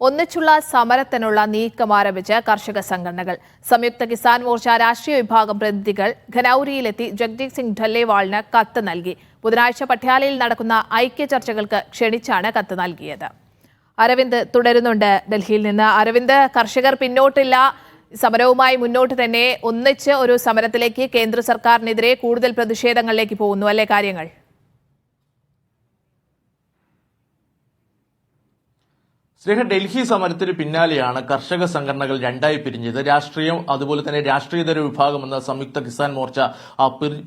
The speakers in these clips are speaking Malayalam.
ഒന്നിച്ചുള്ള സമരത്തിനുള്ള നീക്കം ആരംഭിച്ച് കർഷക സംഘടനകൾ. സംയുക്ത കിസാൻ മോർച്ച രാഷ്ട്രീയ വിഭാഗം പ്രതിനിധികൾ ഖനൌരിയിലെത്തി ജഗ്ജീത് സിംഗ് ഢല്ലേവാളിന് കത്ത് നൽകി. ബുധനാഴ്ച പട്യാലയിൽ നടക്കുന്ന ഐക്യ ചർച്ചകൾക്ക് ക്ഷണിച്ചാണ് കത്ത് നൽകിയത്. അരവിന്ദ് തുടരുന്നുണ്ട് ഡൽഹിയിൽ നിന്ന്. അരവിന്ദ്, കർഷകർ പിന്നോട്ടില്ല, സമരവുമായി മുന്നോട്ട് തന്നെ, ഒന്നിച്ച് ഒരു സമരത്തിലേക്ക് കേന്ദ്ര സർക്കാരിനെതിരെ കൂടുതൽ പ്രതിഷേധങ്ങളിലേക്ക് പോകുന്നു അല്ലേ കാര്യങ്ങൾ? ഡൽഹി സമരത്തിന് പിന്നാലെയാണ് കർഷക സംഘടനകൾ രണ്ടായി പിരിഞ്ഞത്. രാഷ്ട്രീയം അതുപോലെ തന്നെ രാഷ്ട്രീയതര വിഭാഗം എന്ന സംയുക്ത കിസാൻ മോർച്ച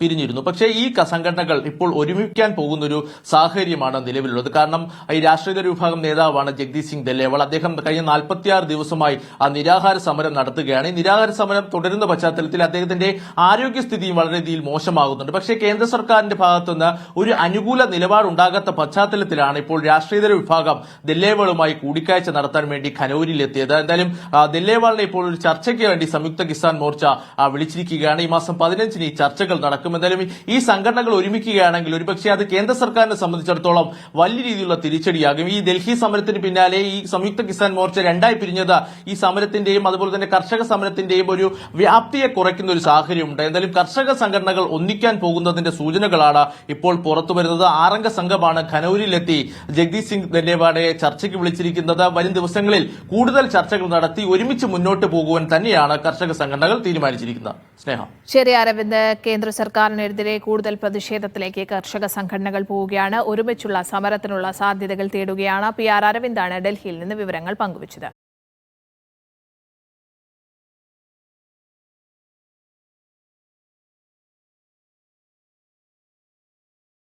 പിരിഞ്ഞിരുന്നു. പക്ഷേ ഈ സംഘടനകൾ ഇപ്പോൾ ഒരുമിക്കാൻ പോകുന്നൊരു സാഹചര്യമാണ് നിലവിലുള്ളത്. കാരണം ഈ രാഷ്ട്രീയതര വിഭാഗം നേതാവാണ് ജഗ്ജീത് സിംഗ് ഢല്ലേവാൾ. അദ്ദേഹം കഴിഞ്ഞ 46 ദിവസമായി നിരാഹാര സമരം നടത്തുകയാണ്. ഈ നിരാഹാര സമരം തുടരുന്ന പശ്ചാത്തലത്തിൽ അദ്ദേഹത്തിന്റെ ആരോഗ്യസ്ഥിതിയും വളരെയധികം മോശമാകുന്നുണ്ട്. പക്ഷേ കേന്ദ്ര സർക്കാരിന്റെ ഭാഗത്തുനിന്ന് ഒരു അനുകൂല നിലപാടുണ്ടാകാത്ത പശ്ചാത്തലത്തിലാണ് ഇപ്പോൾ രാഷ്ട്രീയതര വിഭാഗം ഢല്ലേവാളുമായി കൂടിക്കാഴ്ച നടത്താൻ വേണ്ടി ഖനൌരിലെത്തിയത്. എന്തായാലും ഢല്ലേവാളിനെ ഇപ്പോൾ ഒരു ചർച്ചയ്ക്ക് വേണ്ടി സംയുക്ത കിസാൻ മോർച്ച വിളിച്ചിരിക്കുകയാണ്. ഈ മാസം 15-ന് ഈ ചർച്ചകൾ നടക്കും. എന്തായാലും ഈ സംഘടനകൾ ഒരുമിക്കുകയാണെങ്കിൽ ഒരുപക്ഷെ അത് കേന്ദ്ര സർക്കാരിനെ സംബന്ധിച്ചിടത്തോളം വലിയ രീതിയിലുള്ള തിരിച്ചടിയാകും. ഈ ഡൽഹി സമരത്തിന് പിന്നാലെ ഈ സംയുക്ത കിസാൻ മോർച്ച രണ്ടായി പിരിഞ്ഞത് ഈ സമരത്തിന്റെയും അതുപോലെ തന്നെ കർഷക സമരത്തിന്റെയും ഒരു വ്യാപ്തിയെ കുറയ്ക്കുന്ന ഒരു സാഹചര്യമുണ്ട്. എന്തായാലും കർഷക സംഘടനകൾ ഒന്നിക്കാൻ പോകുന്നതിന്റെ സൂചനകളാണ് ഇപ്പോൾ പുറത്തുവരുന്നത്. 6-അംഗ സംഘമാണ് ഖനൌരിലെത്തി ജഗ്ജീത് സിംഗ് ഢല്ലേവാളിനെ ചർച്ചയ്ക്ക് വിളിച്ചിരിക്കുന്നത്. വരും ദിവസങ്ങളിൽ കൂടുതൽ ചർച്ചകൾ നടത്തി ഒരുമിച്ച് മുന്നോട്ട് പോകുവാൻ തന്നെയാണ് കർഷക സംഘടനകൾ തീരുമാനിച്ചിരിക്കുന്നത്. സ്നേഹ. ശരി അരവിന്ദ്, കേന്ദ്ര സർക്കാരിനെതിരെ കൂടുതൽ പ്രതിഷേധത്തിലേക്ക് കർഷക സംഘടനകൾ പോവുകയാണ്. ഒരുമിച്ചുള്ള സമരത്തിനുള്ള സാധ്യതകൾ തേടുകയാണ്. PR അരവിന്ദാണ് ഡൽഹിയിൽ നിന്ന് വിവരങ്ങൾ പങ്കുവച്ചത്.